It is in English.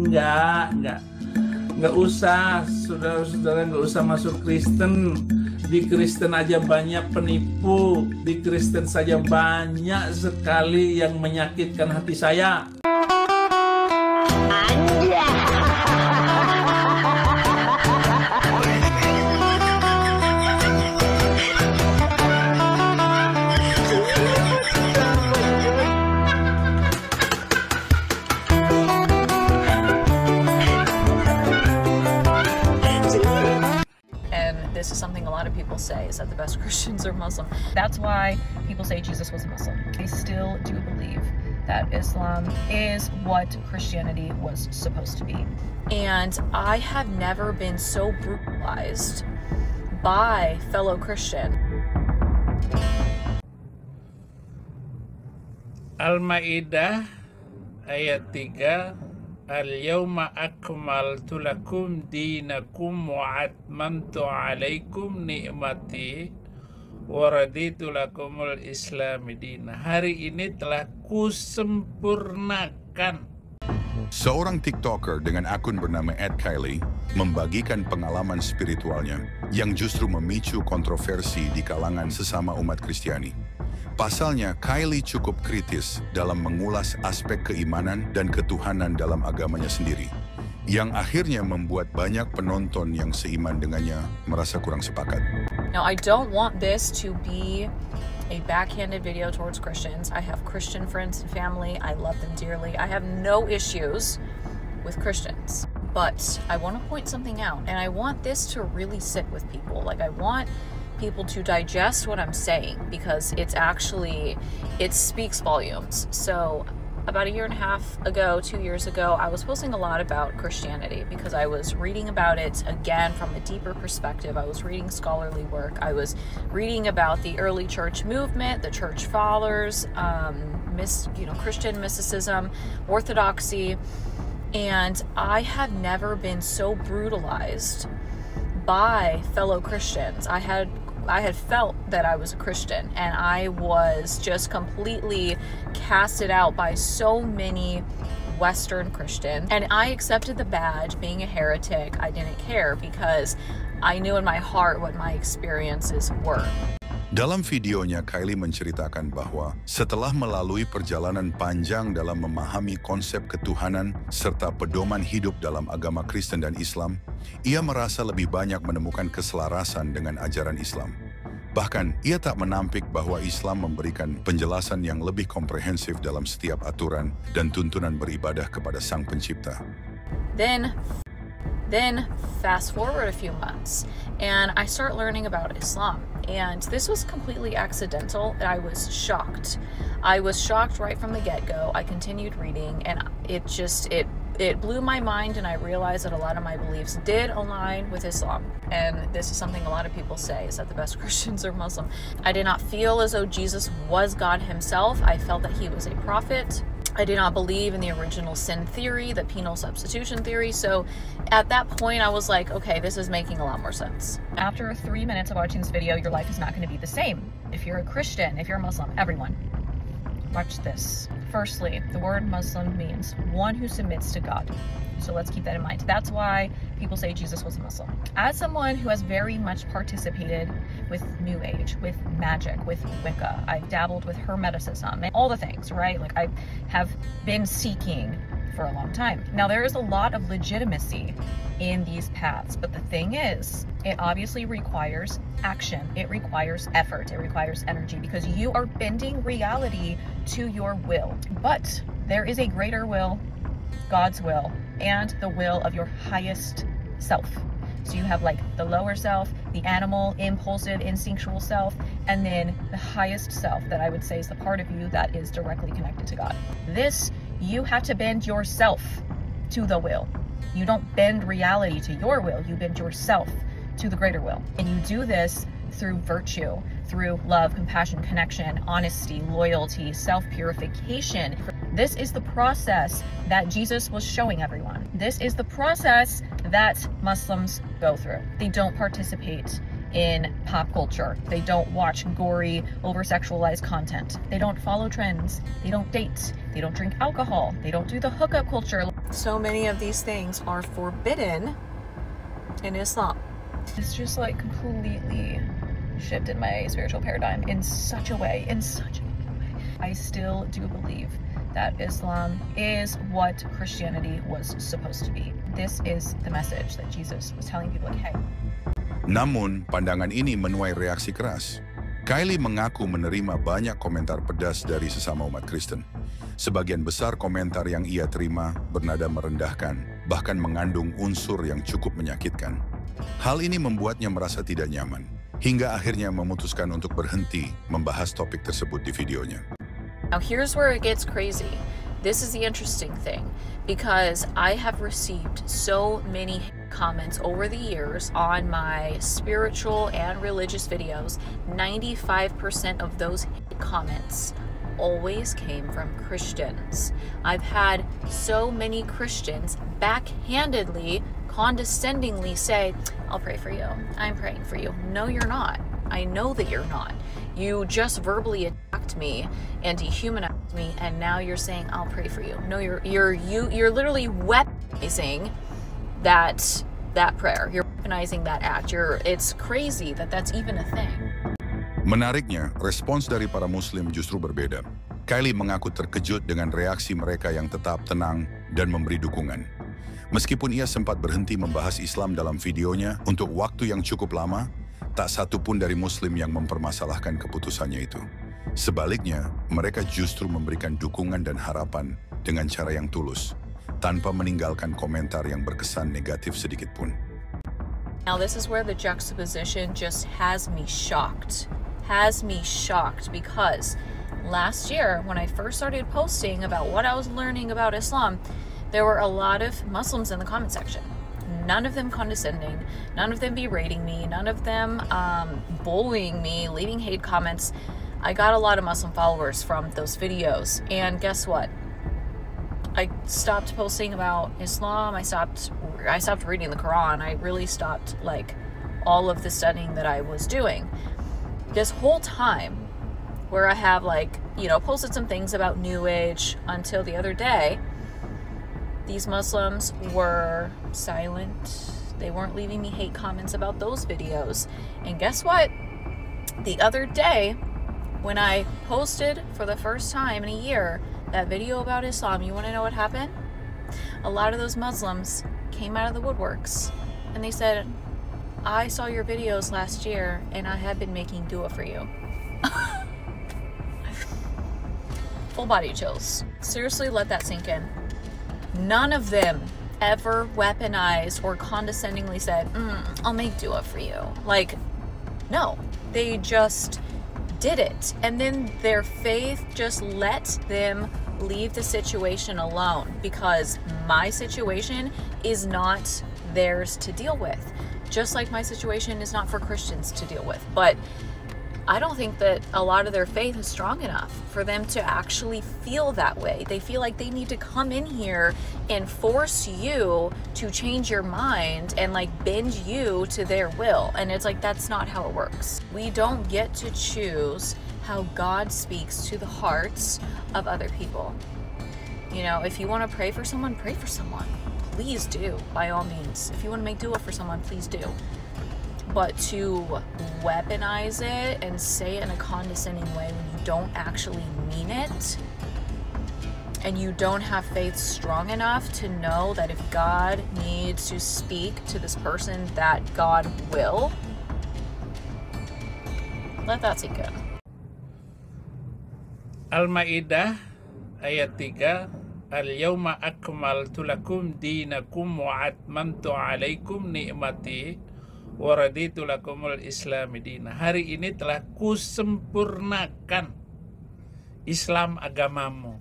Nggak usah, saudara-saudara, nggak usah masuk Kristen. Di Kristen aja banyak penipu, di Kristen saja banyak sekali yang menyakitkan hati saya. This is something a lot of people say, is that the best Christians are Muslim. That's why people say Jesus was a Muslim. They still do believe that Islam is what Christianity was supposed to be. And I have never been so brutalized by fellow Christian. Al-Maidah ayat 3, Al-yawma akmaltu lakum dinakum wa atmamtu alaikum ni'mati wa raditu lakumul islami dina. Hari ini telah kusempurnakan. Seorang TikToker dengan akun bernama @Kylie membagikan pengalaman spiritualnya yang justru memicu kontroversi di kalangan sesama umat Kristiani. Pasalnya, Kylie cukup kritis dalam mengulas aspek keimanan dan ketuhanan dalam agamanya sendiri, yang akhirnya membuat banyak penonton yang seiman dengannya merasa kurang sepakat. Now, I don't want this to be a backhanded video towards Christians. I have Christian friends and family. I love them dearly. I have no issues with Christians. But I want to point something out, and I want this to really sit with people. Like, I want people to digest what I'm saying, because it speaks volumes. So about 1.5 years ago, 2 years ago, I was posting a lot about Christianity because I was reading about it again from a deeper perspective. I was reading scholarly work. I was reading about the early church movement, the church fathers, Christian mysticism, orthodoxy, and I have never been so brutalized by fellow Christians. I had felt that I was a Christian, and I was just completely casted out by so many Western Christians, and I accepted the badge. Being a heretic, I didn't care because I knew in my heart what my experiences were. Dalam videonya, Kylie menceritakan bahwa setelah melalui perjalanan panjang dalam memahami konsep ketuhanan serta pedoman hidup dalam agama Kristen dan Islam, ia merasa lebih banyak menemukan keselarasan dengan ajaran Islam. Bahkan, ia tak menampik bahwa Islam memberikan penjelasan yang lebih komprehensif dalam setiap aturan dan tuntunan beribadah kepada Sang Pencipta. Then fast forward a few months, and I start learning about Islam. And this was completely accidental, and I was shocked. I was shocked right from the get-go. I continued reading, and it blew my mind, and I realized that a lot of my beliefs did align with Islam. And this is something a lot of people say, is that the best Christians are Muslim. I did not feel as though Jesus was God himself. I felt that he was a prophet. I did not believe in the original sin theory, the penal substitution theory. So at that point, I was like, okay, this is making a lot more sense. After 3 minutes of watching this video, your life is not going to be the same. If you're a Christian, if you're a Muslim, everyone. Watch this. Firstly, the word Muslim means one who submits to God. So let's keep that in mind. That's why people say Jesus was a Muslim. As someone who has very much participated with New Age, with magic, with Wicca, I've dabbled with Hermeticism and all the things, right? Like, I have been seeking for a long time. Now, there is a lot of legitimacy in these paths, but the thing is, it obviously requires action. It requires effort. It requires energy, because you are bending reality to your will. But there is a greater will, God's will, and the will of your highest self. So you have like the lower self, the animal, impulsive, instinctual self, and then the highest self that I would say is the part of you that is directly connected to God. This, you have to bend yourself to the will. You don't bend reality to your will, you bend yourself to the greater will. And you do this through virtue, through love, compassion, connection, honesty, loyalty, self-purification. This is the process that Jesus was showing everyone. This is the process that Muslims go through. They don't participate in pop culture. They don't watch gory, over-sexualized content. They don't follow trends. They don't date. They don't drink alcohol. They don't do the hookup culture. So many of these things are forbidden in Islam. It's just like completely shifted my spiritual paradigm in such a way, I still do believe that Islam is what Christianity was supposed to be. This is the message that Jesus was telling people, like, hey. Namun, pandangan ini menuai reaksi keras. Kylie mengaku menerima banyak komentar pedas dari sesama umat Kristen. Sebagian besar komentar yang ia terima bernada merendahkan, bahkan mengandung unsur yang cukup menyakitkan. Hal ini membuatnya merasa tidak nyaman, hingga akhirnya memutuskan untuk berhenti membahas topik tersebut di videonya. Now here's where it gets crazy. This is the interesting thing, because I have received so many comments over the years on my spiritual and religious videos. 95% of those comments always came from Christians. I've had so many Christians backhandedly, condescendingly say, I'll pray for you. I'm praying for you. No, you're not. I know that you're not. You just verbally attacked me and dehumanized me, and now you're saying I'll pray for you. No, you're literally weaponizing that prayer. You're weaponizing that act. It's crazy that that's even a thing. Menariknya, respons dari para Muslim justru berbeda. Kylie mengaku terkejut dengan reaksi mereka yang tetap tenang dan memberi dukungan. Meskipun ia sempat berhenti membahas Islam dalam videonya untuk waktu yang cukup lama, tak satu pun dari Muslim yang mempermasalahkan keputusannya itu. Sebaliknya, mereka justru memberikan dukungan dan harapan dengan cara yang tulus, tanpa meninggalkan komentar yang berkesan negatif sedikit pun. Now this is where the juxtaposition just has me shocked. Because last year, when I first started posting about what I was learning about Islam, there were a lot of Muslims in the comment section. None of them condescending, none of them berating me, none of them bullying me, leaving hate comments. I got a lot of Muslim followers from those videos, and guess what? I stopped posting about Islam. I stopped reading the Quran. I really stopped like all of the studying that I was doing. This whole time where I have posted some things about New Age until the other day, these Muslims were silent. They weren't leaving me hate comments about those videos. And guess what? The other day, when I posted for the first time in a year that video about Islam, you want to know what happened? A lot of those Muslims came out of the woodworks and they said, I saw your videos last year and I have been making dua for you. Full body chills. Seriously, let that sink in. None of them ever weaponized or condescendingly said, I'll make dua for you. No, they just did it. And then their faith just let them leave the situation alone, because my situation is not theirs to deal with. Just like my situation is not for Christians to deal with. But I don't think that a lot of their faith is strong enough for them to actually feel that way. They feel like they need to come in here and force you to change your mind and bend you to their will. And it's that's not how it works. We don't get to choose how God speaks to the hearts of other people. If you want to pray for someone, please do, by all means. If you want to make dua for someone, please do. But to weaponize it and say it in a condescending way when you don't actually mean it, and you don't have faith strong enough to know that if God needs to speak to this person, that God will, let that sink in. Al-Maidah ayat 3, Al-yawma akmaltu lakum dinakum wa atmamtu alaikum ni'mati wa raditu lakumul islami dina. Hari ini telah kusempurnakan Islam agamamu